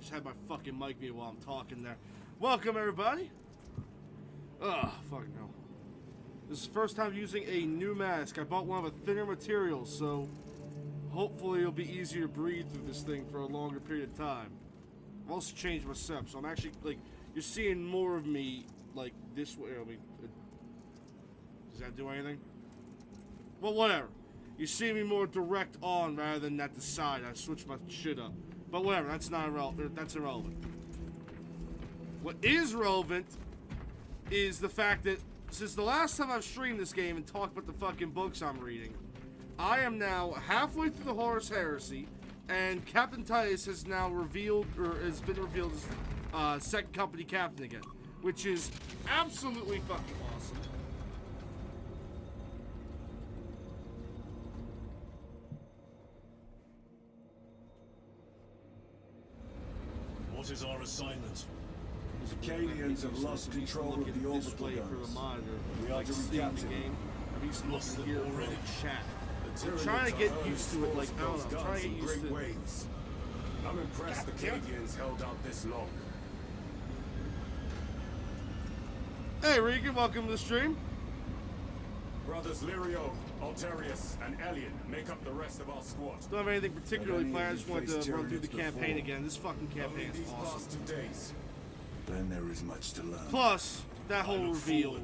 just had my fucking mic mute while I'm talking there. Welcome, everybody. Ugh, fucking hell. This is the first time using a new mask. I bought one of a thinner material, so hopefully it'll be easier to breathe through this thing for a longer period of time. I've also changed my setup, so I'm actually, like, you're seeing more of me, like, this way. I mean, does that do anything? Well, whatever. You see me more direct on rather than at the side. I switched my shit up. But whatever, that's not irrelevant. That's irrelevant. What is relevant is the fact that since the last time I've streamed this game and talked about the fucking books I'm reading, I am now halfway through the Horus Heresy, and Captain Titus has now revealed, or has been revealed as second company captain again, which is absolutely fucking awesome. What is our assignment? The Cadians have lost control of the orbital guns. We are to recapture game. I'm used to looking here for a chat. I'm trying to get used to it, like, I don't know, I'm trying to get used to it. I'm impressed the Cadians held out this long. Hey Regan, welcome to the stream. Brothers Lirio, Altarius, and Elian make up the rest of our squad. Don't have anything particularly planned, I just wanted to run through the campaign again. This fucking campaign is awesome. Then there is much to learn. Plus, that whole reveal.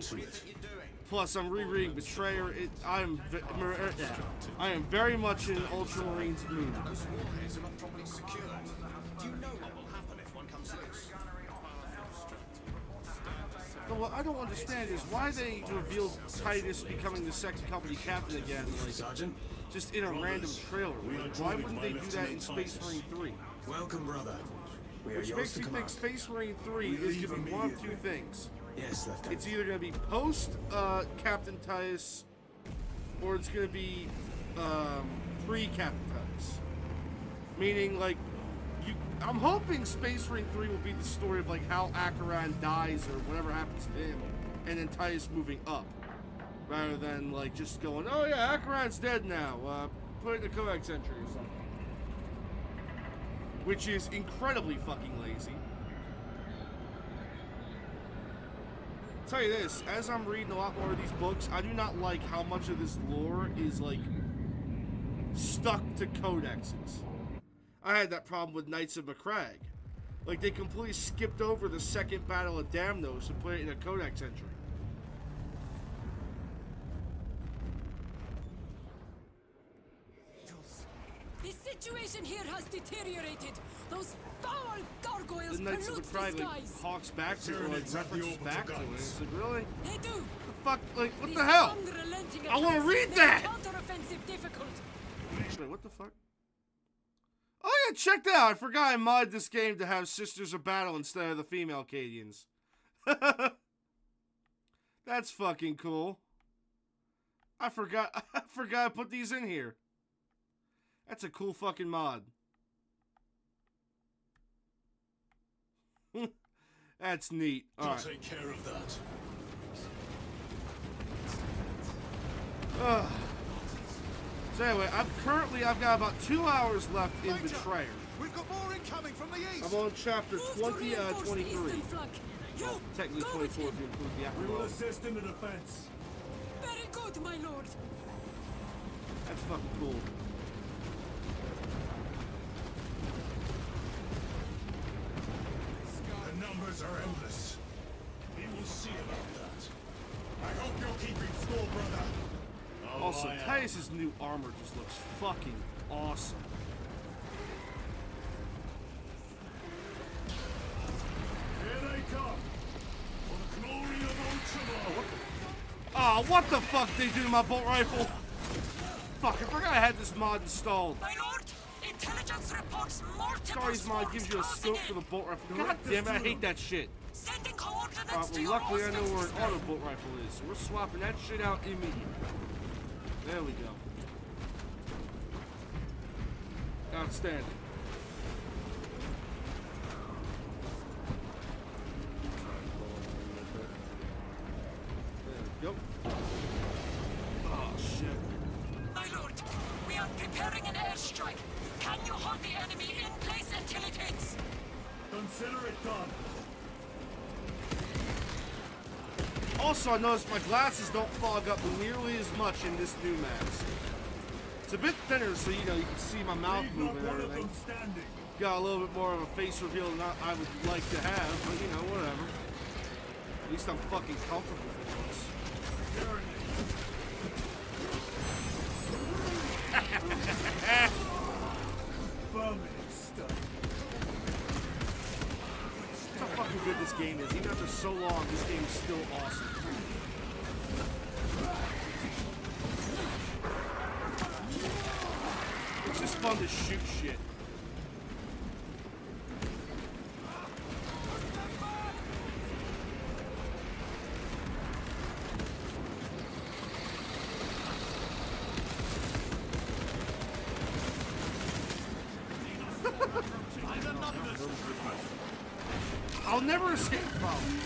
Plus, I'm rereading Betrayer. I am very much in Ultramarines mood. But what I don't understand is why they revealed Titus becoming the second company captain again, like, just in a random trailer. Like, why wouldn't they do that in Space Marine 3? Welcome, brother. Which makes me think Space Marine 3 is going to be one of two things. Yes, Lieutenant. It's either going to be post Captain Titus, or it's going to be pre-Captain Titus. Meaning, like, I'm hoping Space Marine 3 will be the story of, like, how Acheron dies or whatever happens to him, and then Titus moving up. Rather than, like, just going, oh yeah, Acheron's dead now, put it in a Codex entry or something. Which is incredibly fucking lazy. I'll tell you this, as I'm reading a lot more of these books, I do not like how much of this lore is, like, stuck to codexes. I had that problem with Knights of Macragge. Like, they completely skipped over the second Battle of Damnos and put it in a codex entry. The situation here has deteriorated. Those foul gargoyles The Knights of pollute Macragge, the like, skies. hawks back to it, or, like, references back to it. It's like, really? They do. The fuck? Like, what These the hell? unrelenting I want to attacks read make that! counteroffensive difficult. Wait, what the fuck? Oh yeah, check that out. I forgot I modded this game to have Sisters of Battle instead of the female Cadians. That's fucking cool. I forgot I put these in here. That's a cool fucking mod. That's neat. All right. Take care of that. So anyway, I've got about 2 hours left in Betrayer. We've got more incoming from the east. I'm on chapter Move to 23. reinforce the eastern flank. You, Technically go 24 with if you him. include the We will aftermath. assist in the defense. Very good, my lord. That's fucking cool. The numbers are endless. We will see about that. I hope you're keeping score, brother. Oh, Also, I am. Titus's new armor just looks fucking awesome. Here they come. For the glory of Ultramarines. Oh, what the fuck did they do to my bolt rifle? Fuck, I forgot I had this mod installed. My lord, intelligence reports multiple Stories mod gives you a scope for the bolt rifle. God damn it, I hate that shit. Sending coordinates Well, to your luckily I know host where an display. auto bolt rifle is, so we're swapping that shit out immediately. There we go. Outstanding. There we go. Oh shit. My lord, we are preparing an airstrike. Can you hold the enemy in place until it hits? Consider it done. Also, I noticed my glasses don't fog up nearly as much in this new mask. It's a bit thinner, so you know you can see my mouth Leave moving not and one of everything. them standing. Got a little bit more of a face reveal than I would like to have, but you know, whatever. At least I'm fucking comfortable for once. Vermin stuff. That's how fucking good this game is. Even after so long, this game is still awesome. It's just fun to shoot shit. I'll never escape the problem.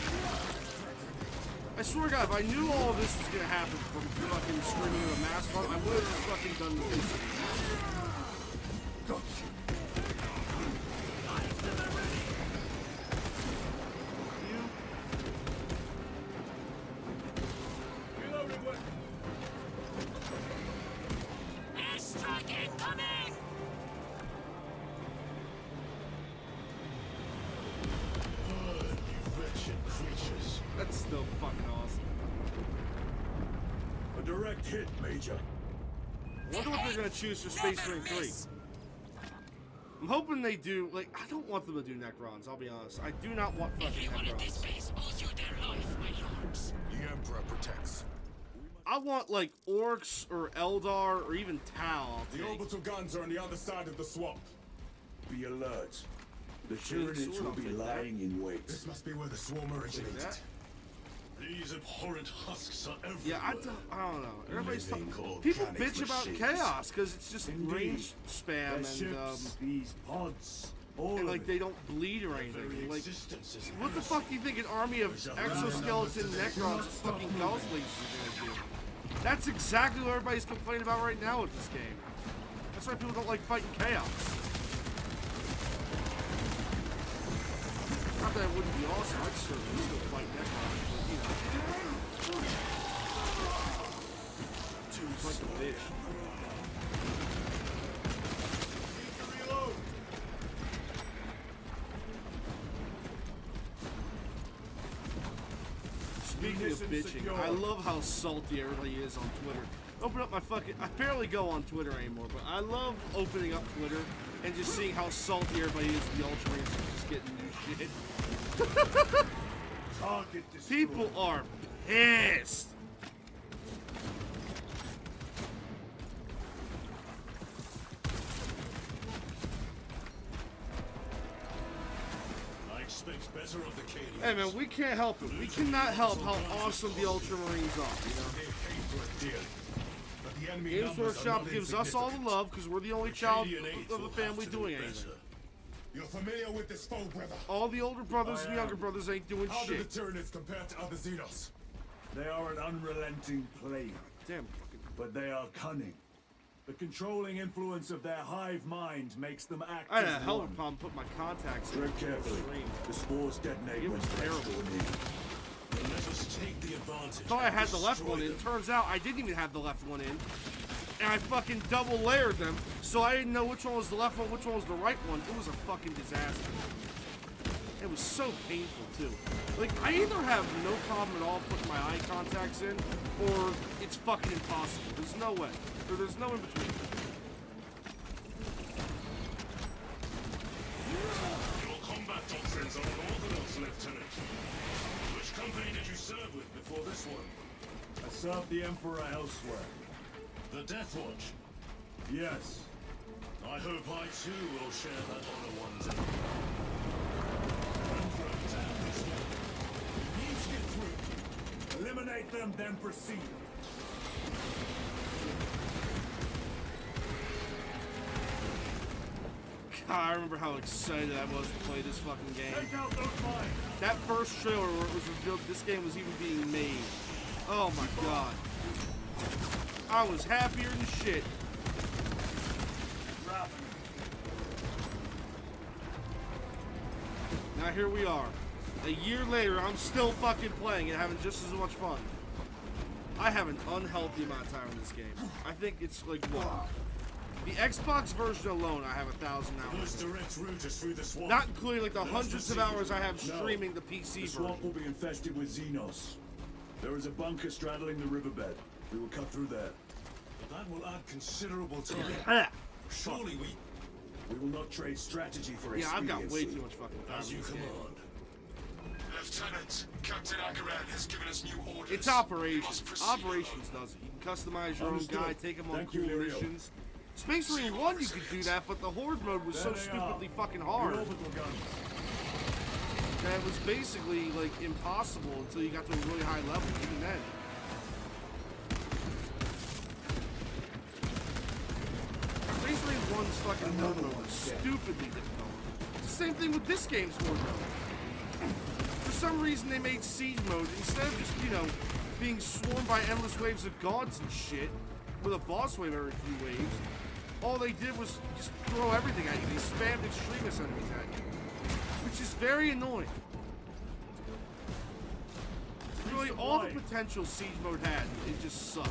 I swear to God, if I knew all of this was gonna happen from fucking streaming a mask on, I would have just fucking done this. Airstrike incoming! You wretched creatures. That's still fucking awesome. A direct hit, Major. I wonder what they're gonna choose for Space Marine 3. I'm hoping they do, like, I don't want them to do Necrons, I'll be honest. I do not want fucking Necrons. base owes you their life, my lords. The Emperor protects. I want, like, Orcs or Eldar or even Tau. The orbital guns are on the other side of the swamp. Be alert. The Tyranids Tyranids will be lying in wait. This must be where the swarm originated. that. These abhorrent husks are everywhere. Yeah, I don't know. Everybody's Living talking. People organic bitch about machines. chaos because it's just Indeed. range spam Their and ships, these pods, all and of like it. they don't bleed or Very anything. Like, existence is what the fuck do you think an army of exoskeleton Necrons with fucking ghost lasers are gonna do? That's exactly what everybody's complaining about right now with this game. That's why people don't like fighting chaos. Not that it wouldn't be awesome. I'd certainly still fight Necrons, but you know. Seems like a bitch. Speaking of bitching, I love how salty everybody is on Twitter. Open up my fucking... I barely go on Twitter anymore, but I love opening up Twitter and just seeing how salty everybody is the Ultramarines are just getting new shit. Target destroyed. People are pissed. I expect better of the Cadians. Hey man, we can't help it. We cannot help how awesome the Ultramarines are, you know? They paid for it dearly. But the enemy Games numbers are Workshop not gives us all the insignificant. love because we're the only child Cadian aids of the will family have to doing do anything. better. You're familiar with this foe, brother. All the older brothers and the younger am. brothers ain't doing How do the shit. Tyranids compare to other Xenos? They are an unrelenting plague, Damn fucking... but they are cunning. The controlling influence of their hive mind makes them act I had a as hell of one. a problem putting my contacts in Tread the carefully. stream. The spores detonate It when was terrible. terrible near. Let us take the advantage. Thought I and had the left destroy one in. them. Turns out I didn't even have the left one in. And I fucking double layered them, so I didn't know which one was the left one, which one was the right one. It was a fucking disaster. It was so painful too. Like, I either have no problem at all putting my eye contacts in, or it's fucking impossible. There's no way. Or there's no in between. Your combat doctrines are unorthodox, Lieutenant. Which company did you serve with before this one? I serve the Emperor elsewhere. The Death Watch. Yes. I hope I too will share that honor one day. Emperor, damn this one. We need to get through. Eliminate them, then proceed. God, I remember how excited I was to play this fucking game. Take out those mines. That first trailer where it was revealed this game was even being made. Oh my god. I was happier than shit. Now here we are. A year later, I'm still fucking playing and having just as much fun. I have an unhealthy amount of time in this game. I think it's like what? The Xbox version alone, I have 1,000 hours. Most direct route is through the swamp. Not including like the hundreds of hours I have streaming the PC The version. swamp will be infested with Xenos. There is a bunker straddling the riverbed. We will cut through there. That will add considerable time. Ah, Surely we... We will not trade strategy for yeah, I've expediency. got way too much fucking time As in you this game. command. Lieutenant, Captain Akaran has given us new orders. It's We operations. must proceed Operations does it. You can customize your own Understood. guy, take them on Thank cool you, Lirio. missions. Space Marine 1 you could do that, but the Horde mode was so There they are. stupidly fucking hard The orbital guns. that it was basically like impossible until you got to a really high level, even then. Space Marine 1's fucking Horde mode was stupidly difficult. It's the same thing with this game's Horde mode. For some reason they made Siege mode, instead of just, you know, being swarmed by endless waves of gods and shit, with a boss wave every few waves, all they did was just throw everything at you. They spammed extremist enemies at you, which is very annoying. Really, all the potential Siege mode had, it just sucked.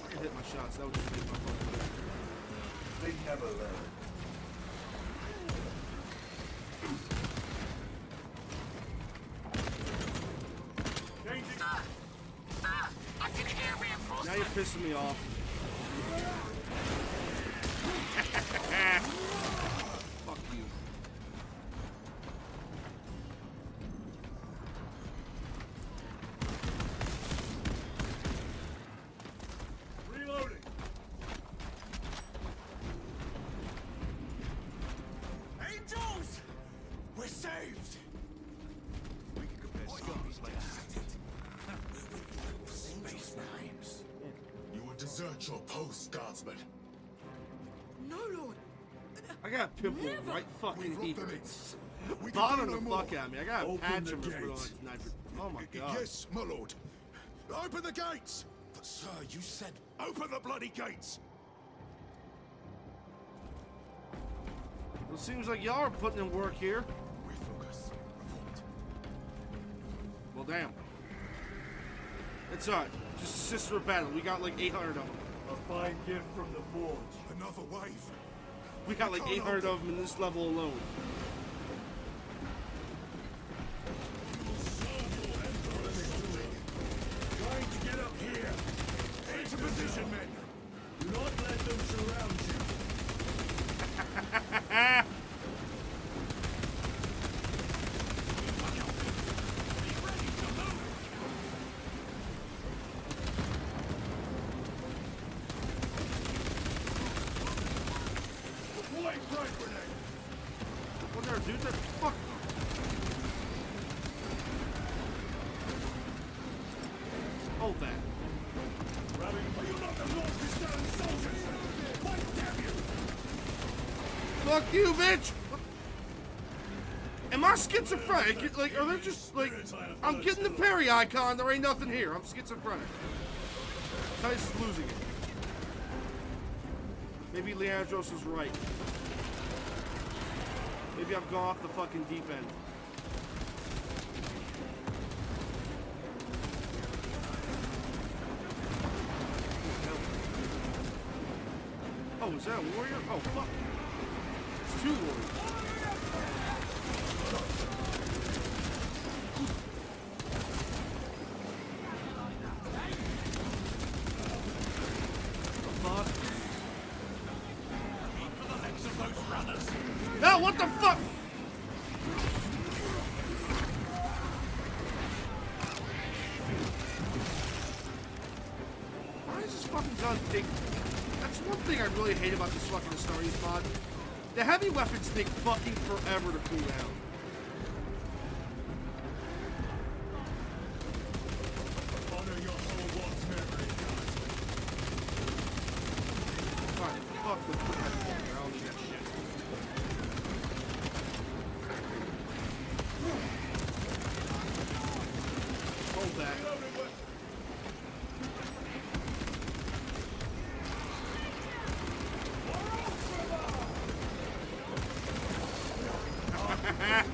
I can hit my shots, that would just make my fucking day. They never learn. Now you're pissing me off. Fuck you. Reloading. Angels! We're saved! We can compare scars like Space Marines. You will desert your post, guardsman. No, Lord. I got a pimple right fucking We've here. got them. It's We can bothering do the no more. fuck out of me. I got a Open patch the of it put on gates. it tonight. Oh my god. Yes, my lord. Open the gates! But sir, you said open the bloody gates! Well, it seems like y'all are putting in work here. Refocus. Report. Well, damn. It's alright. Just assist for a battle. We got like 800 of them. A fine gift from the forge. Another wave. We got like 800 of them in this level alone. Trying to get up here. Into position, men. Do not let them surround you. Deploying frag grenade. What there, dude? That fuck. Hold that. Grabbing. Are you not the Lord Christian soldiers? Why damn you? Fuck you, bitch! Am I schizophrenic? Like, are there just, like... I'm getting the parry icon, there ain't nothing here. I'm schizophrenic. Tice is losing it. Maybe Leandros was right. Maybe I've gone off the fucking deep end. Oh, is that a warrior? Oh, fuck. It's two warriors. Fuck. No, what the fuck? Why is this fucking gun take... That's one thing I really hate about this fucking Astarias mod. The heavy weapons take fucking forever to cool down. Honor your whole once memory, guys. Fine, fuck the I don't need that shit. Hold that. The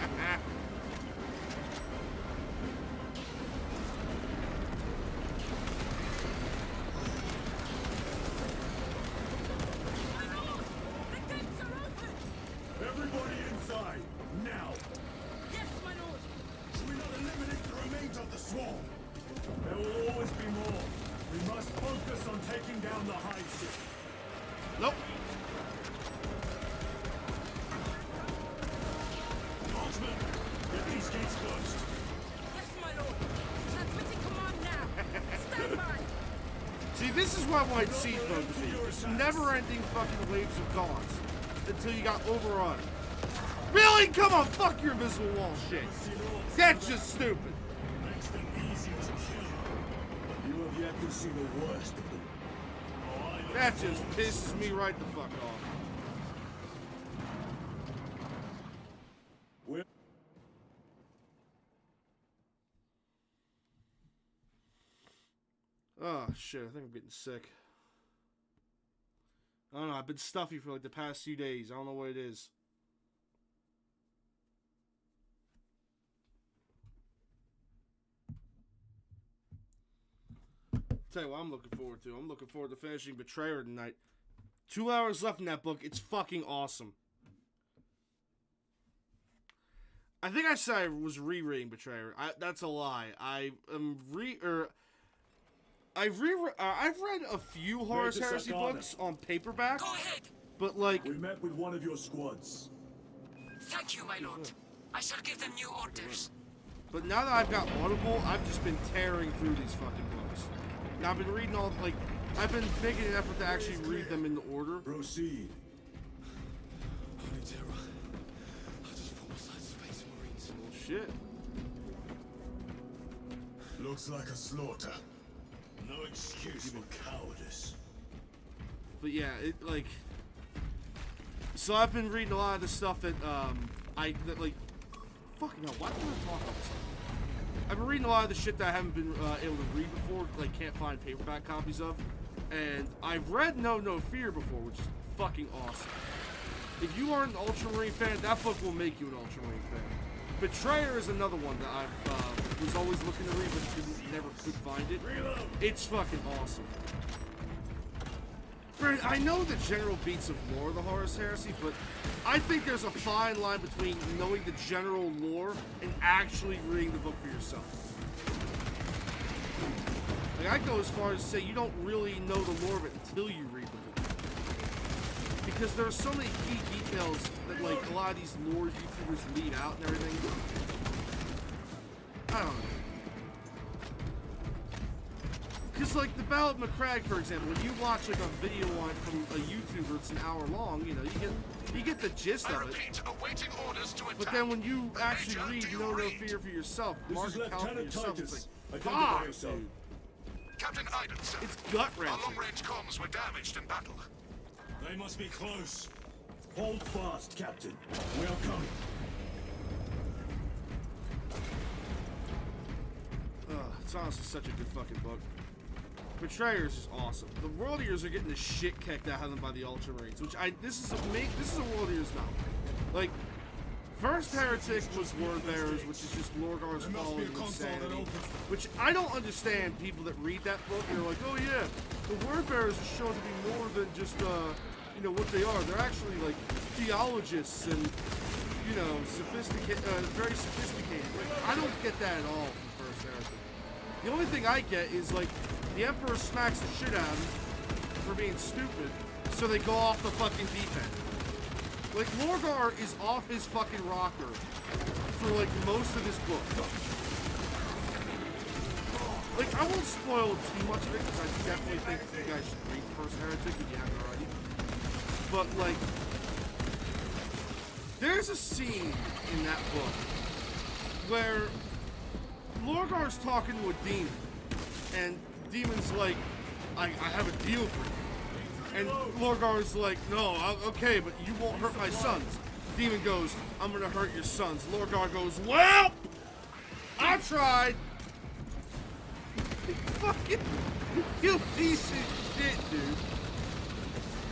gates are open! Everybody inside, now! Yes, my lord! Should we not eliminate the remains of the swarm? There will always be more. We must focus on taking down the hive ship. Nope. Marksman, get these gates closed. Yes, my lord! Transmitting command now! Stand by! See, this is why I wanted siege mode to be. Just never-ending fucking waves of guards until you got overrun. Really? Come on, fuck your invisible wall shit. That's just stupid. Makes them easier to kill. You have yet to see the worst of them. Oh, I look That just forward to pisses me right the fuck off. We're Oh shit, I think I'm getting sick. I don't know, I've been stuffy for like the past few days. I don't know what it is. Tell you what I'm looking forward to. I'm looking forward to finishing Betrayer tonight. 2 hours left in that book. It's fucking awesome. I think I said I was rereading Betrayer. That's a lie. I've read a few Horus Major Heresy Sakana. books on paperback, Go ahead! but like, We met with one of your squads. Thank you, my lord. I shall give them new orders. but now that I've got Audible, I've just been tearing through these fucking books. Now I've been reading all, like, I've been making an effort to actually read them in the order. Proceed. Holy terror. I just fought beside Space Marines. Well, shit. Looks like a slaughter. No excuse for cowardice. But yeah, it, like, so I've been reading a lot of the stuff that, like, fucking hell, why can't I talk about this? I've been reading a lot of the shit that I haven't been able to read before, like, can't find paperback copies of. And I've read No Fear before, which is fucking awesome. If you aren't an Ultramarine fan, that book will make you an Ultramarine fan. Betrayer is another one that I was always looking to read, but never could find it. It's fucking awesome. Granted, I know the general beats of lore of the Horus Heresy, but I think there's a fine line between knowing the general lore and actually reading the book for yourself. Like, I go as far as to say you don't really know the lore of it until you read the book. Because there are so many key details that, like, a lot of these lore YouTubers leave out and everything. I don't know. Because, like, the Battle of McCrag, for example, when you watch, like, a video on it from a YouTuber that's an hour long, you know, you get the gist of it. Awaiting orders to attack. But then when you actually Major, read do you No read? Fear for yourself, This mark is it count for Lieutenant yourself, Titus. it's like, Identify fuck, yourself. dude. Captain Idenson. It's gut-wrenching. Our long-range comms were damaged in battle. They must be close. Hold fast, Captain. We are coming. It's honestly such a good fucking book. Betrayers is awesome. The World Eaters are getting the shit kicked out of them by the Ultramarines, which this is a World Eaters novel. Like, first Heretic was Word Bearers, which is just Lorgar's following insanity. Which I don't understand people that read that book and are like, oh yeah, the Word Bearers are shown to be more than just you know what they are. They're actually like theologists and, you know, very sophisticated. Like, I don't get that at all from First Heretic. The only thing I get is, like, the Emperor smacks the shit out of them for being stupid, so they go off the fucking deep end. Like, Lorgar is off his fucking rocker for, like, most of his book. Like, I won't spoil too much of it, because I definitely think you guys should read First Heretic if you haven't already. But, like, there's a scene in that book where Lorgar's talking to a demon, and Demon's like, I have a deal for you. And Lorgar's like, no, okay, but you won't hurt my sons. Demon goes, I'm gonna hurt your sons. Lorgar goes, well, I tried. Fucking, you piece of shit, dude.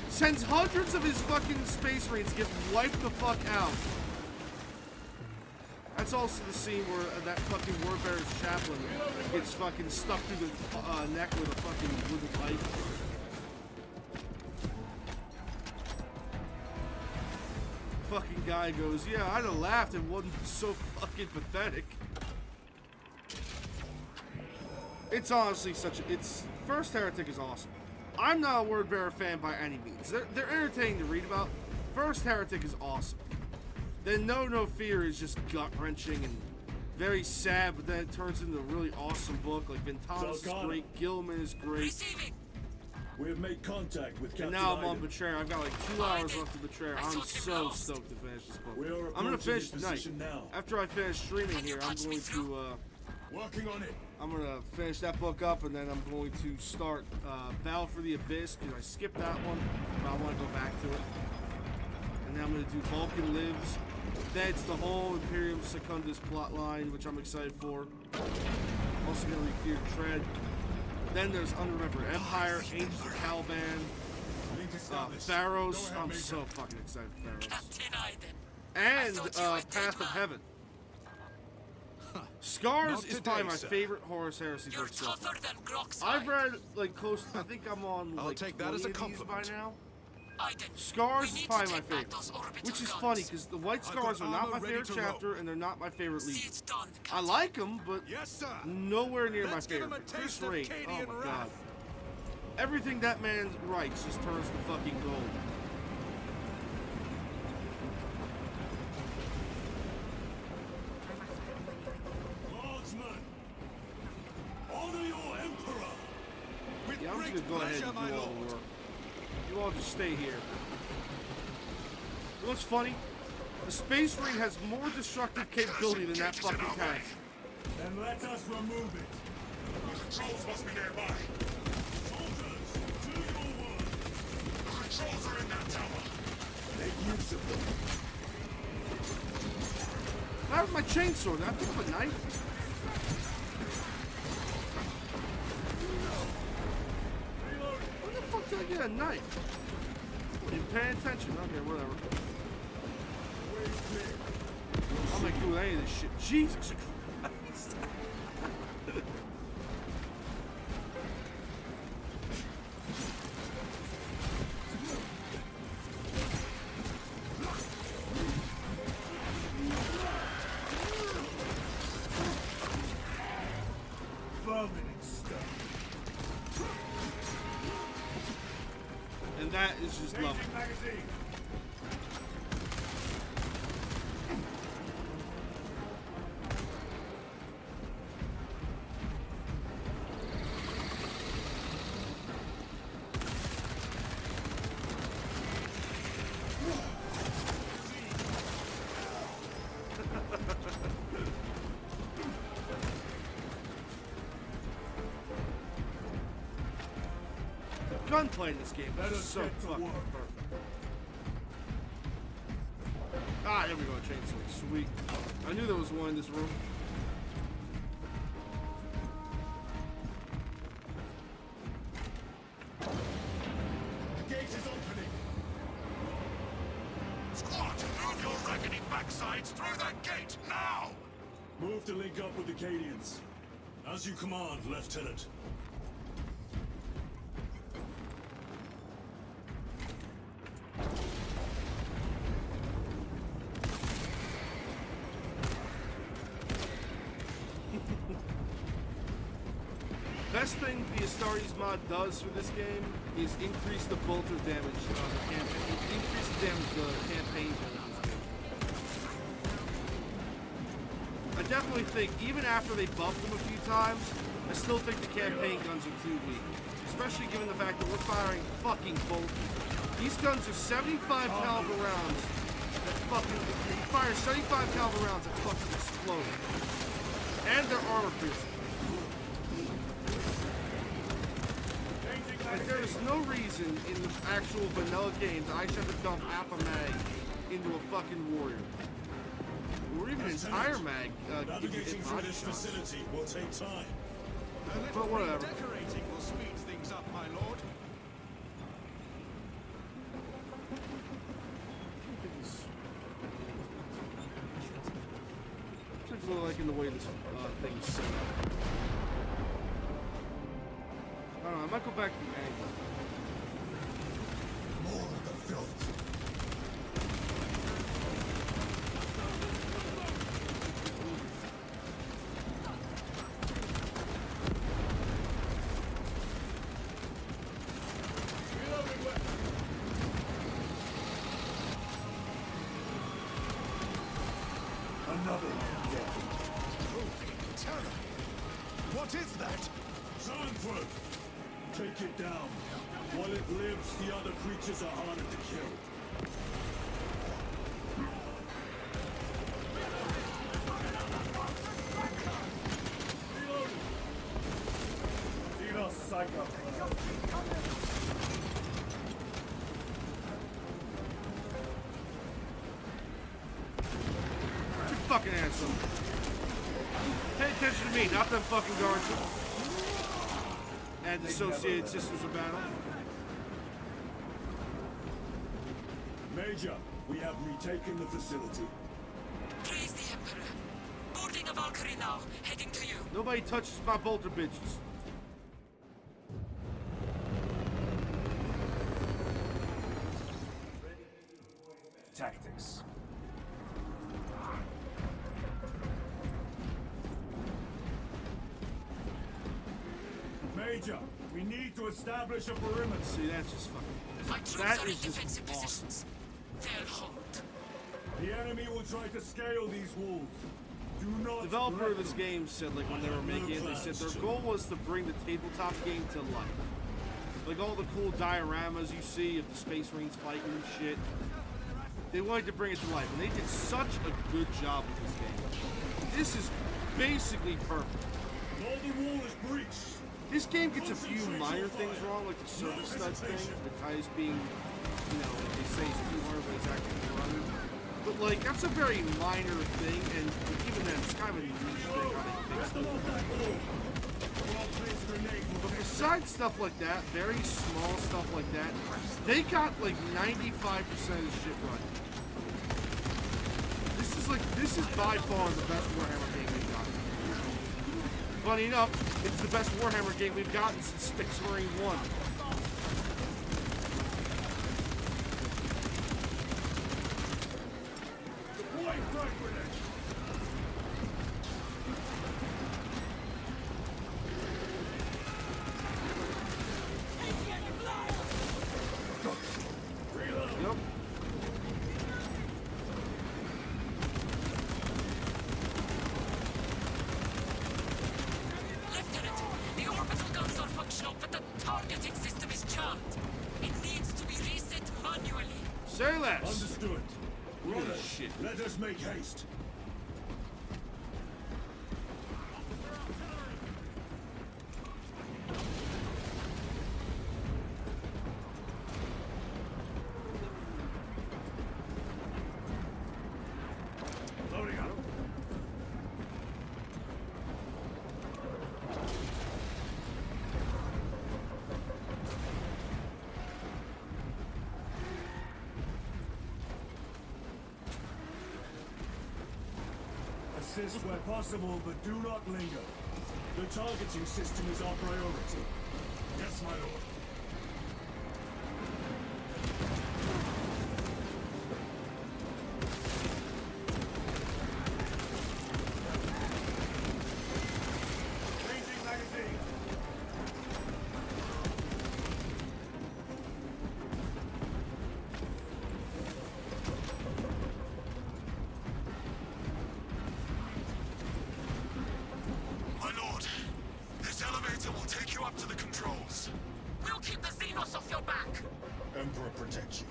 Sends hundreds of his fucking Space Marines to get wiped the fuck out. That's also the scene where that fucking Warbearer's chaplain gets fucking stuck through the neck with a fucking wooden pipe. Fucking guy goes, yeah, I'd have laughed. It wasn't so fucking pathetic. It's honestly such a... First Heretic is awesome. I'm not a Wordbearer fan by any means. They're entertaining to read about. First Heretic is awesome. Then No Fear is just gut-wrenching and very sad, but then it turns into a really awesome book. Like, Ventanas is great, Gilman is great. We have made contact with Captain And now I'm on Iden. Betrayer. I've got like 2 hours left of Betrayer. I'm so stoked to finish this book. We are I'm gonna approaching finish his tonight. position now. After I finish streaming here, I'm going to Working on it. I'm gonna finish that book up, and then I'm going to start Battle for the Abyss, because I skipped that one, but I want to go back to it. And then I'm gonna do Vulcan Lives. Then it's the whole Imperium Secundus plotline, which I'm excited for. Also gonna read Fear Tread. Then there's Unremembered Empire, Angels of Caliban, Pharaohs. I'm so fucking excited for Pharaohs. Captain Iden. And thought you were dead, Path of man. Heaven. Scars Not is today, probably my sir. favorite Horus Heresy You're book so far. tougher than Grok's I've read like close. I think I'm on I'll like take that 20 as a of these compliment. by now. Iden. Scars We is need probably to my take back favorite, those orbital which is guns. funny because the White I've Scars got are not armor my ready favorite to roll. chapter and they're not my favorite See, lead. it's done, I Captain. like them, but Yes, sir. nowhere near my Let's give him favorite. a Chris taste of Raitt, Cadian oh my god, wrath. everything that man writes just turns to fucking gold. Guardsmen, honor your emperor. With Yeah, I'm just great gonna go ahead pleasure, and my do all lord. the work. You all just stay here. You know what's funny? The Space Marine has more destructive capability than that fucking tank. Then let us remove it. The controls must be nearby. Soldiers, to your work. The controls are in that tower. Make use of them. That was my chainsaw. Did I pick up a knife? Where the fuck did I get a knife? You paying attention? Okay, whatever. I'm not doing any of this shit. Jesus Christ. Vomiting stuff. And that is just lovely. Changing magazine. Gunplay in this game Let is us so get to fucking work. perfect. Ah, there we go, chainsaw. Sweet. I knew there was one in this room. The gate is opening. Squad, move your raggedy backsides through that gate now! Move to link up with the Cadians. As you command, Lieutenant. Best thing the Astartes mod does for this game is increase the bolter damage on the campaign. Increase the damage the campaign does in this game. I definitely think, even after they buffed them a few times, I still think the campaign guns are too weak. Especially given the fact that we're firing fucking bolters. These guns are 75 caliber rounds that fucking, you fire 75 caliber rounds that fucking explode. And they're armor piercing. Like, there is no reason in the actual vanilla game that I should have to dump half a mag into a fucking warrior. Or even an entire mag. Navigating in through body this shots. facility will take time. A little But whatever. redecorating will speed things up, my lord. liking the way this thing's set up. I don't know, I might go back to the angle. More of the filth. Another one dead. Oh, terror! What is that? Sanford! Take it down. While it lives, the other creatures are harder to kill. Dinos, psycho. You fucking asshole. Pay attention to me, not them fucking guards. And associated systems of battle. Major, we have retaken the facility. Praise the Emperor. Boarding a Valkyrie now, heading to you. Nobody touches my bolter bitches. Tactics. Major, we need to establish a perimeter. See, that's just fucking. My troops That are in is just defensive awesome. positions. They'll hold. The enemy will try to scale these walls. Do not. Developer let of this them. game said, like, when they were making it, they said their goal was to bring the tabletop game to life. Like all the cool dioramas you see of the Space Marines fighting and shit. They wanted to bring it to life, and they did such a good job with this game. This is basically perfect. All the wall is breached. This game gets a few minor things wrong, like the service stud thing, the tires being, you know, like they say it's 200, but it's actually 200. But like, that's a very minor thing, and even then, it's kind of a niche thing how they fix it. But besides stuff like that, very small stuff like that, they got like 95% of the shit right. This is by far the best Warhammer game we've gotten. Funny enough, it's the best Warhammer game we've gotten since Space Marine 1. Yep. Lieutenant, the orbital guns are functional, but the targeting system is jammed. It needs to be reset manually. Say less. Understood. Look at Brother, this shit. let us make haste. Loading up. Assist where possible, but do not linger. The targeting system is our priority. Yes, my lord. Changing magazine. My lord, this elevator will take you up to the controls. We'll keep the Xenos off your back. Emperor protect you.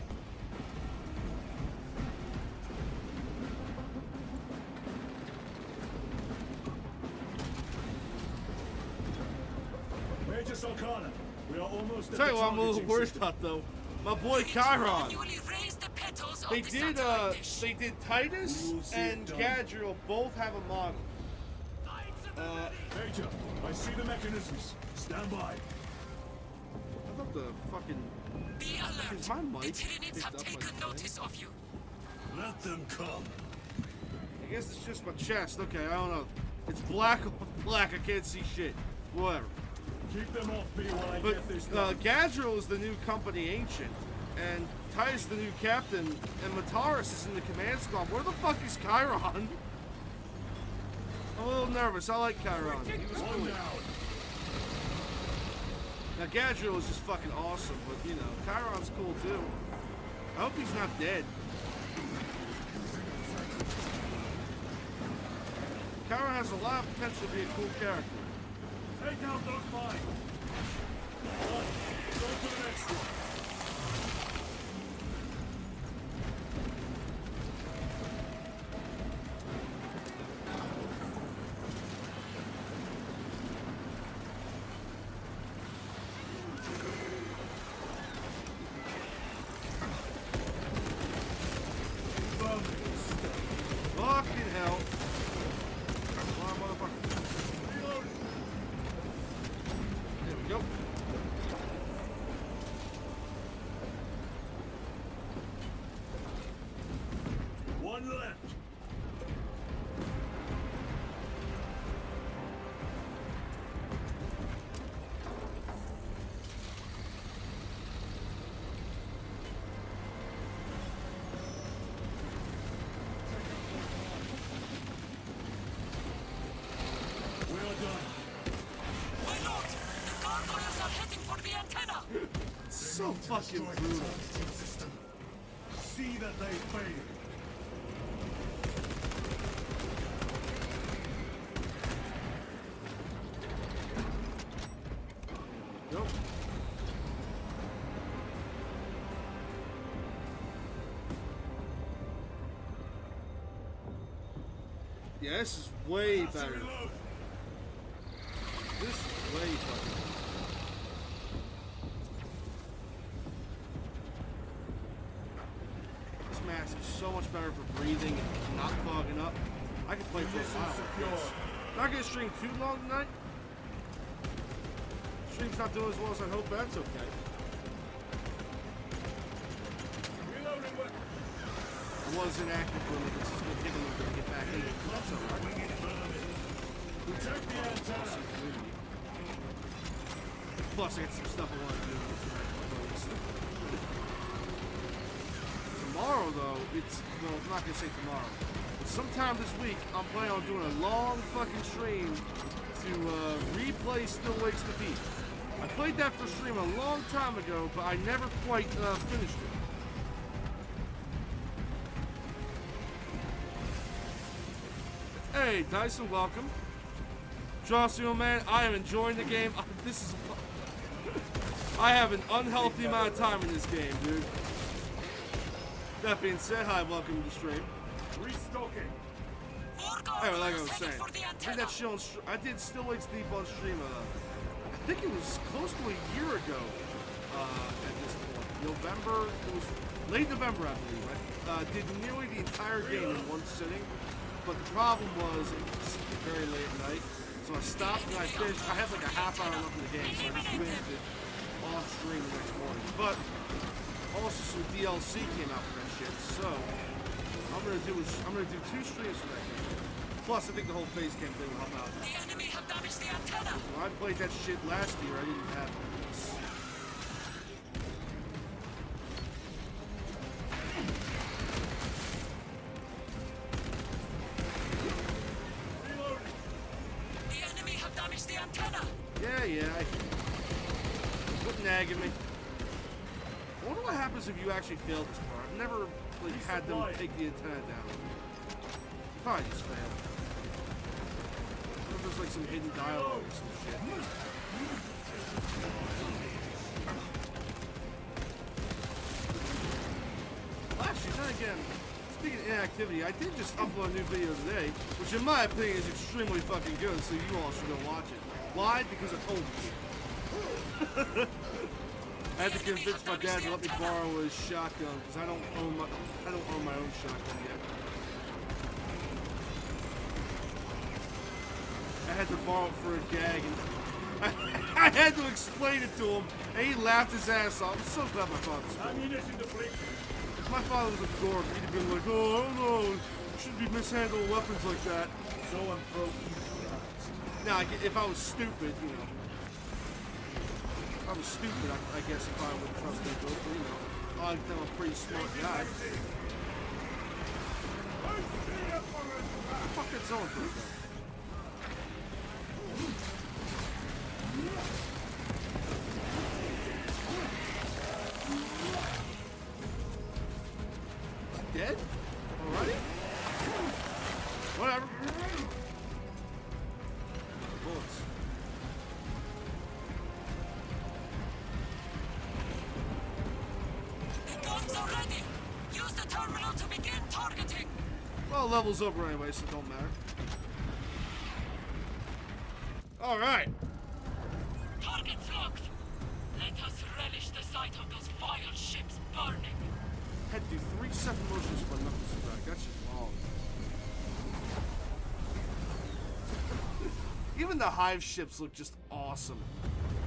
Major Salkana, we are almost at Tell the you what I'm a little targeting worried system. about though. My boy We need to Chiron. manually raise the petals They of the did satellite dish. they did Titus We will see and it done. Gadriel both have a model. Major, I see the mechanisms. Stand by. I thought the fucking Be alert. Is my mic The Tyranids picked have up taken like notice of you. Let them come. I guess it's just my chest. Okay, I don't know. It's black on black. I can't see shit. Whatever. Keep them off me while I But get this done. Gadriel is the new company ancient, and Ty's the new captain, and Mataris is in the command squad. Where the fuck is Chiron? I'm a little nervous. I like Chiron. He was cool. Now Gadriel is just fucking awesome, but you know, Chiron's cool too. I hope he's not dead. Chiron has a lot of potential to be a cool character. Take out those mines. Go to the next one. Fucking hell. Come on, motherfucker. Reload. There we go. One left. We are done. My lord, the gargoyles are heading for the antenna. So fucking brutal. See that they fail. Nope. Yeah, this is way better. Reload. This is way better. This mask is so much better for breathing and not clogging up. I could play for a while with this. Not gonna stream too long tonight. Stream's not doing as well as I hope, but that's okay. Reloading weapon. I was inactive for a little bit, so it's gonna take a little bit to get back into it, but that's alright. Protect the antenna. Plus, I got some stuff I want to do. Tomorrow, though, well, I'm not gonna say tomorrow, but sometime this week, I'm planning on doing a long fucking stream to replay Still Wakes Defeat. I played that for stream a long time ago, but I never quite finished it. Hey, Dyson, welcome. Joshua, man, I am enjoying the game. This is. I have an unhealthy amount of time in this game, dude. That being said, hi, welcome to the stream. Restocking. More Anyway, like I gargoyles was heading saying, for the I did antenna. that shit on. I did Still Wakes Deep on stream. I think it was close to a year ago. At this point, November. It was late November, I believe. I did nearly the entire game in one sitting, but the problem was it was very late at night, so I stopped and I finished. I had like a half hour left in the game, so I just finished it off stream the next morning. But also some DLC came out for that shit, so I'm gonna do 2 streams for that game. Plus, I think the whole face cam thing will help out. The enemy have damaged the antenna. When I played that shit last year, I didn't have this. The enemy have damaged the antenna. Yeah. Quit nagging me. I wonder what happens if you actually fail this part. I've never like, had them take the antenna down. You probably just fail. What if there's like some hidden dialogue or some shit? Well, actually, then again, speaking of inactivity, I did just upload a new video today, which in my opinion is extremely fucking good, so you all should go watch it. Why? Because I told you. I had to convince my dad to let me borrow his shotgun because I don't own my own shotgun yet. I had to borrow it for a gag, and I had to explain it to him, and he laughed his ass off. I'm so glad my father's cool. Ammunition depleted. If my father was a dork, he'd have been like, oh, I don't know, shouldn't be mishandling weapons like that. So I'm pro-Christ. Now, if I was stupid, you know. If I was stupid, I guess if I would trust me, but, you know, I think I'm a pretty smart guy. Fuck that zone for though. Dead? Already? Whatever. Bullets. The guns are ready! Use the terminal to begin targeting! Well, level's over anyway, so it don't matter. Alright. Target's locked! Let us relish the sight of those vile ships burning! Had to do 3 second motions for knuckle strike. That's just wrong. Even the hive ships look just awesome.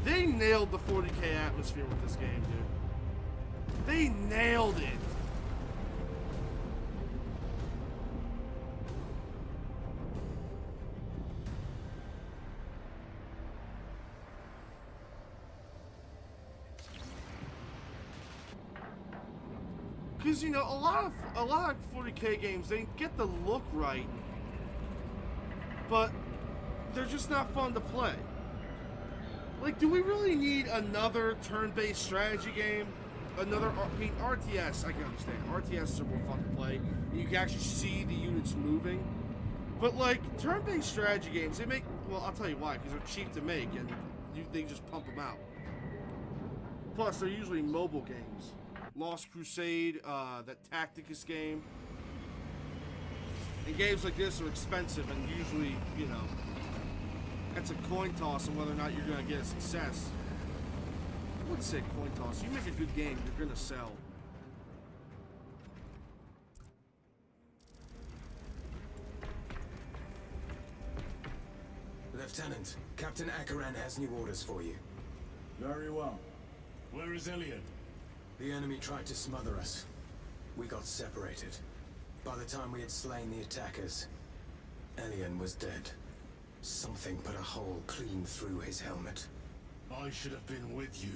They nailed the 40k atmosphere with this game, dude. They nailed it. Because, you know, a lot of 40k games, they get the look right, but they're just not fun to play. Like, do we really need another turn-based strategy game? Another, I mean, RTS, I can understand. RTS are more fun to play. You can actually see the units moving. But, like, turn-based strategy games, they make, well, I'll tell you why, because they're cheap to make, and they just pump them out. Plus, they're usually mobile games. Lost Crusade, that Tacticus game. And games like this are expensive, and usually, you know, that's a coin toss on whether or not you're going to get a success. I wouldn't say coin toss. You make a good game, you're going to sell. Lieutenant, Captain Akaran has new orders for you. Very well. Where is Elian? The enemy tried to smother us. We got separated. By the time we had slain the attackers, Elian was dead. Something put a hole clean through his helmet. I should have been with you.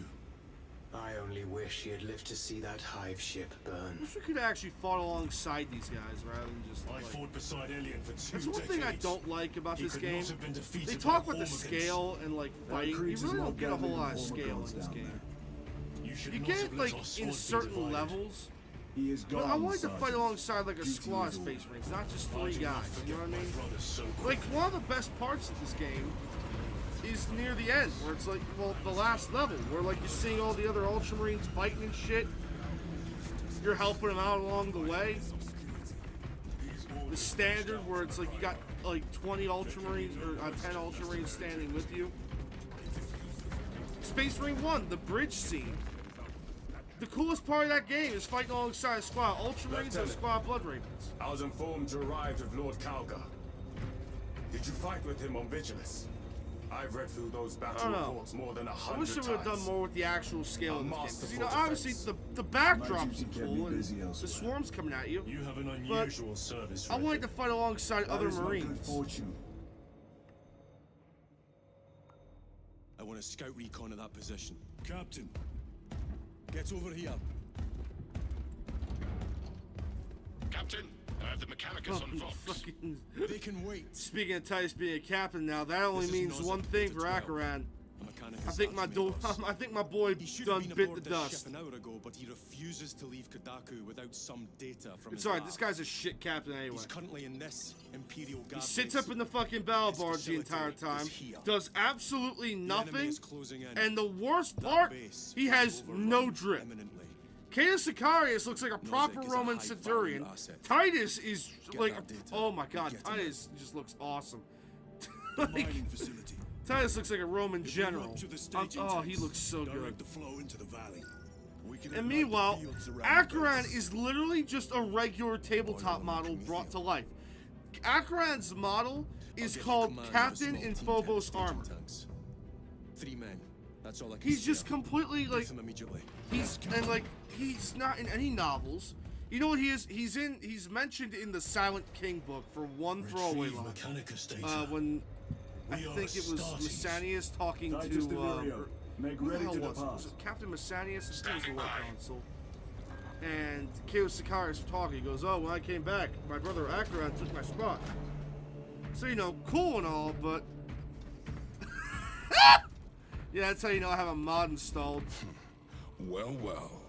I only wish he had lived to see that hive ship burn. I wish we could actually fought alongside these guys rather than just I like... fought beside Elian for 2 That's decades. one thing I don't like about He this could game. not have been defeated They by talk about the Hormagaunts. scale and like fighting. You Kriegs is really not don't get a whole gathering lot of the scale in Hormagaunts this down game. You should You not get have it let like our in swords be certain divided. levels. He is gone, But I wanted to fight Sergeant. alongside like a Duty squad is of over. Space Marines, not just I 3 do not guys. You know what I forget mean? my brother so Like quickly. one of the best parts of this game is near the end, where it's like, well, the last level, where like you're seeing all the other Ultramarines fighting and shit. You're helping them out along the way. The standard, where it's like you got like 20 Ultramarines or 10 Ultramarines standing with you. Space Marine 1, the bridge scene. The coolest part of that game is fighting alongside a squad of Ultramarines and a Lieutenant. squad of Blood Ravens. I was informed you arrived with Lord Kalgar. Did you fight with him on Vigilus? I've read through those battle I don't know. reports more than 100 I wish times. they would have done more with the actual scale of this game. 'Cause, you know, masterful obviously defense. the backdrops My are duty kept me cool and busy the elsewhere. swarm's coming at you. You have an But unusual service I wanted to fight alongside That other is my good Marines. fortune. I want a scout recon of that position. Captain, Get over here. Captain, I have the Mechanicus on Vox. Fucking- They can wait. Speaking of Titus being a captain now, that only This is means Nozick, one thing for Delta 12. Akaran. A mechanic I think my I think my boy He should done have been bit aboard the this dust. ship an hour ago, but he refuses to leave Kodaku without some data from It's his alright, lab. this guy's a shit captain anyway. He's currently in this Imperial He guard sits base. up in the fucking battle His barge the entire facility time, is here. does absolutely The enemy nothing, is closing in. and the worst That part, base he will has be overrun no drip. imminently. Catus Sicarius looks like a proper is a Roman high-value centurion. asset. Titus is Get like, that data. oh my god, Get him Titus just looks awesome. the Like, mining facility. Titus looks like a Roman If we general. rupture the staging Oh, he tanks, looks so direct good. the flow into the valley. We can And ignite the meanwhile, fields around the Akaran base. is literally just a regular tabletop model brought to life. Akaran's model I'll is get you called command of a Captain small in team Phobos staging armor. tanks. 3 men. That's all I can He's just spare. completely like Brief them immediately. he's and like he's not in any novels. You know what he is? He's mentioned in the Silent King book for one throwaway Retrieve line. Mechanicus data. When I We are think it was starting. Messanius talking Titus to Deverio, make who the ready hell to was it? depart. Was it Captain Messanius? His name was the War Council. And Chaos Sicarius were talking. He goes, "Oh, when I came back, my brother Akron took my spot." So you know, cool and all, but yeah, that's how you know I have a mod installed. Well, well.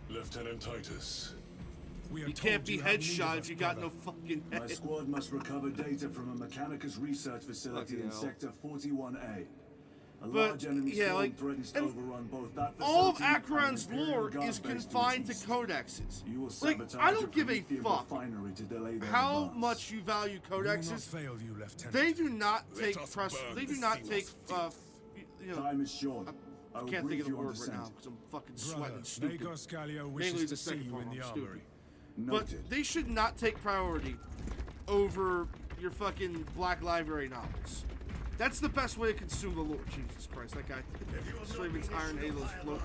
Lieutenant Titus. We are You told can't be you have need of headshot us, if you got brother. no fucking My head. squad must recover data from a Mechanicus research facility Fucking in hell. Sector 41A. A But, large enemy yeah, storm like, threatens to and overrun both that All of facility and Akron's the Imperial lore Guard is base confined to its east. codexes. You will Like, sabotage I a don't give a Promethean fuck refinery to delay their how advance. much you value We will not codexes. fail you, Lieutenant. They do not Let take us press. burn They do the not seal take. of You know, Time is short. I I will can't think brief of the you on word right now descent. because I'm fucking Brother, sweating stupid. Magor Scalio Mainly wishes the to see second you part, in the I'm armory. But Noted. they should not take priority over your fucking Black Library novels. That's the best way to consume the lore. Jesus Christ, that guy. Straven's Iron Halo's floating.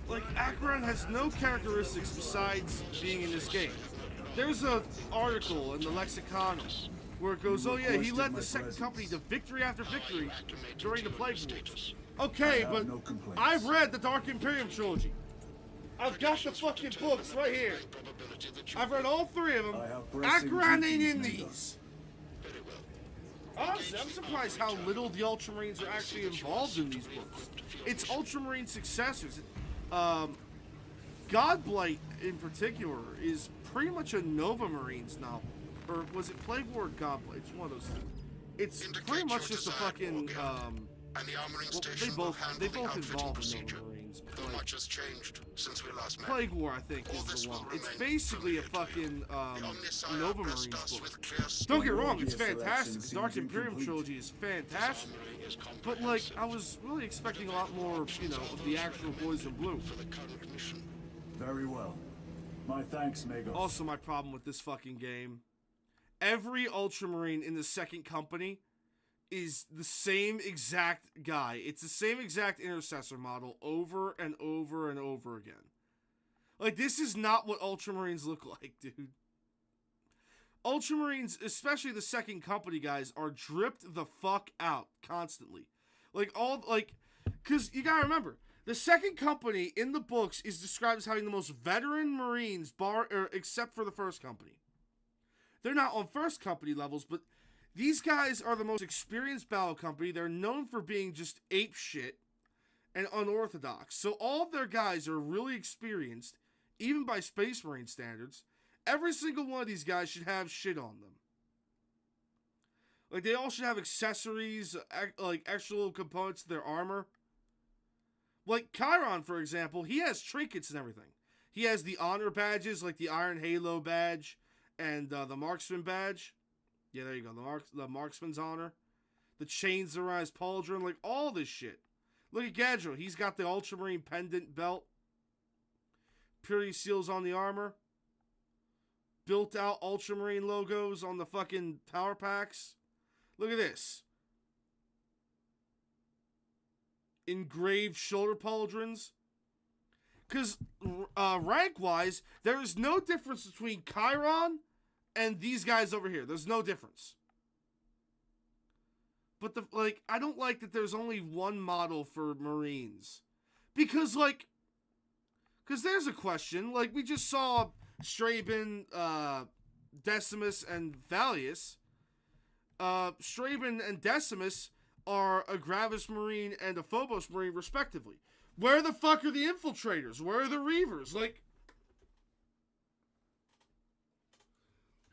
Like, Akron has no characteristics besides being in this game. There's an article in the Lexicon where it goes, "Oh yeah, he led the second company to victory after victory during the Plague Wars." Okay, have but no complaints. I've read the Dark Imperium trilogy. I've got the fucking books right here. I've read all three of them. I have pressing Akron ain't duties, in Major. these. Honestly, I'm surprised how little the Ultramarines are actually involved in these books. It's Ultramarine successors. Godblight, in particular, is pretty much a Nova Marines novel. Or was it Plague War or Godblight? It's one of those things. It's pretty much just a fucking, And the armoring well, station they will both handle the outfitting involve in procedure. Nova Marines. Though Like, much has changed since we last met. Plague War, I think, All is this the will one. It's remain basically a familiar to you. fucking The Omnissiah Nova blessed Marines us book. with clear Don't get Your wrong, it's obvious fantastic. selection The Dark seems Imperium incomplete. trilogy is fantastic. But like, I was really expecting a lot more, you know, of the actual Boys in Blue. For the current mission. Very well. My thanks, Magos. Also, my problem with this fucking game, every Ultramarine in the second company is the same exact guy. It's the same exact intercessor model over and over and over again. Like, this is not what Ultramarines look like, dude. Ultramarines, especially the second company guys, are dripped the fuck out constantly. Because you gotta remember, the second company in the books is described as having the most veteran Marines, except for the first company. They're not on first company levels, but these guys are the most experienced battle company. They're known for being just ape shit and unorthodox. So all of their guys are really experienced, even by Space Marine standards. Every single one of these guys should have shit on them. Like, they all should have accessories, like extra little components to their armor. Like Chiron, for example, he has trinkets and everything. He has the honor badges, like the Iron Halo badge and the Marksman badge. Yeah, there you go, the Marksman's honor. The chains around his pauldron, like all this shit. Look at Gadro, he's got the Ultramarine pendant belt. Purity seals on the armor. Built out Ultramarine logos on the fucking power packs. Look at this. Engraved shoulder pauldrons. Because rank-wise, there is no difference between Chiron and these guys over here. There's no difference. But I don't like that there's only one model for Marines. Because there's a question. Like, we just saw Straben, Decimus, and Valius. Straben and Decimus are a Gravis Marine and a Phobos Marine, respectively. Where the fuck are the Infiltrators? Where are the Reavers?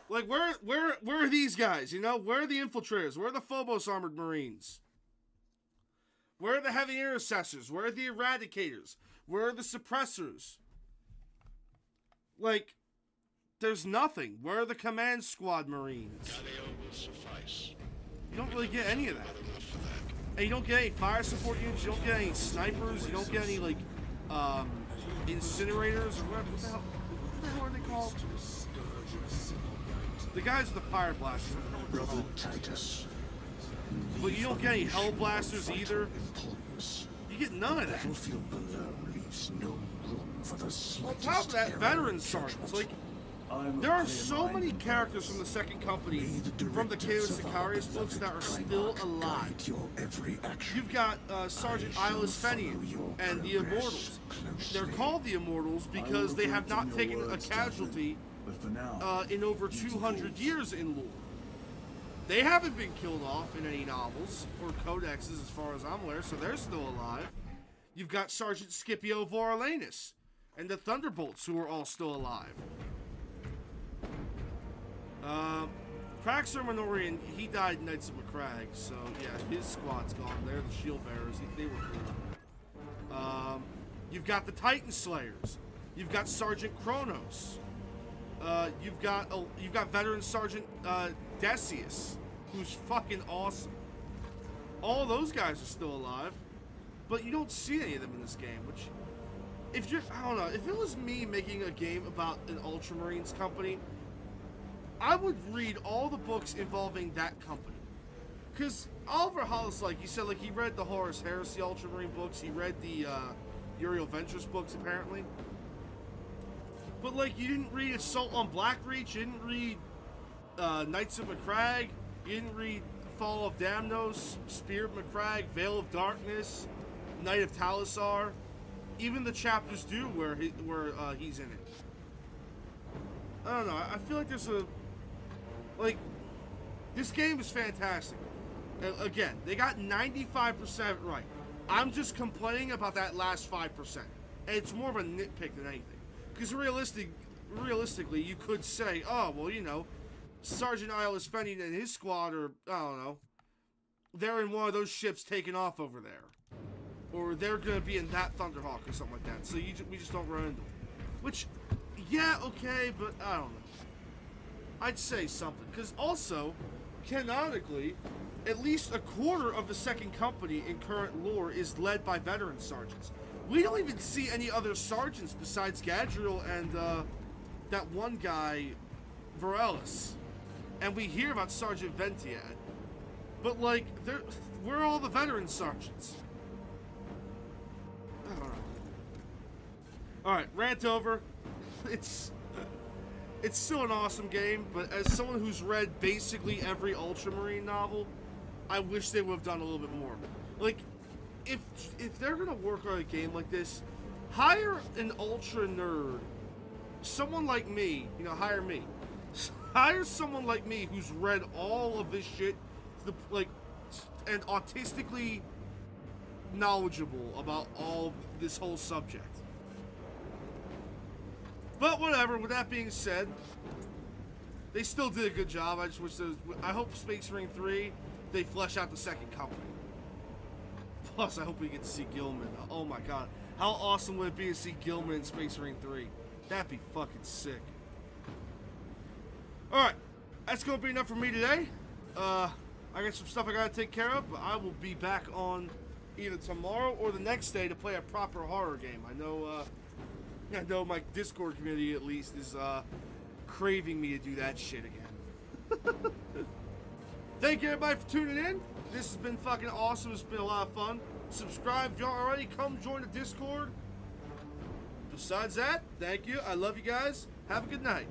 Where are these guys? You know, where are the Infiltrators? Where are the Phobos Armored Marines? Where are the Heavy Intercessors? Where are the Eradicators? Where are the Suppressors? Like, there's nothing. Where are the Command Squad Marines? Galileo will suffice. You don't really get any of that. And you don't get any fire support units, you don't get any snipers, you don't get any, incinerators, or what the hell are they called? The guys with the fire blasters. Brother Titus. But you don't get any hell blasters either. You get none of that. Battlefield below leads leaves no room for the On slightest top of that, error veteran of sergeants. judgment. Like, there are so many characters from the second company, from the Chaos Sicarius books, that are still alive. Guide your every action. You've got Sergeant Ilis Fenian and the Immortals. They're called the Immortals because they have not taken a casualty But for now, in over 200 years in lore. They haven't been killed off in any novels or codexes as far as I'm aware, so they're still alive. You've got Sergeant Scipio Voralanus and the Thunderbolts, who are all still alive. Praxer Minorian, he died in Knights of Macragge, so yeah, his squad's gone. They're the shield bearers. They were cool. You've got the Titan Slayers. You've got Sergeant Kronos. You've got veteran Sergeant Decius, who's fucking awesome. All those guys are still alive, but you don't see any of them in this game. Which, I don't know, if it was me making a game about an Ultramarines company, I would read all the books involving that company. Because Oliver Hollis, like he said, like he read the Horus Heresy Ultramarine books, he read the Uriel Ventures books apparently. But like you didn't read Assault on Blackreach, you didn't read Knights of Macragge, you didn't read Fall of Damnos, Spear of Macragge, Veil of Darkness, Knight of Talisar. Even the chapters do where he's in it. I don't know, I feel like there's this game is fantastic. Again, they got 95% right. I'm just complaining about that last 5%. And it's more of a nitpick than anything. Because realistically, you could say, oh, well, you know, Sergeant Ilis Fenian and his squad are, I don't know, they're in one of those ships taking off over there. Or they're going to be in that Thunderhawk or something like that. So we just don't run into them. Which, yeah, okay, but I don't know. I'd say something. Because also, canonically, at least a quarter of the second company in current lore is led by veteran sergeants. We don't even see any other sergeants besides Gadriel and that one guy, Varellus. And we hear about Sergeant Ventiad. But, like, we're all the veteran sergeants. I don't know. Alright, rant over. It's still an awesome game, but as someone who's read basically every Ultramarine novel, I wish they would have done a little bit more. Like, if they're gonna work on a game like this, hire an ultra nerd, someone like me, you know, hire me. Hire someone like me who's read all of this shit, and autistically knowledgeable about all this whole subject. But whatever, with that being said, they still did a good job. I just wish I hope Space Marine 3, they flesh out the second company. Plus, I hope we get to see Gilman. Oh my god. How awesome would it be to see Gilman in Space Marine 3? That'd be fucking sick. Alright, that's going to be enough for me today. I got some stuff I got to take care of, but I will be back on either tomorrow or the next day to play a proper horror game. I know my Discord community, at least, is craving me to do that shit again. Thank you, everybody, for tuning in. This has been fucking awesome. It's been a lot of fun. Subscribe if y'all already. Come join the Discord. Besides that, thank you. I love you guys. Have a good night.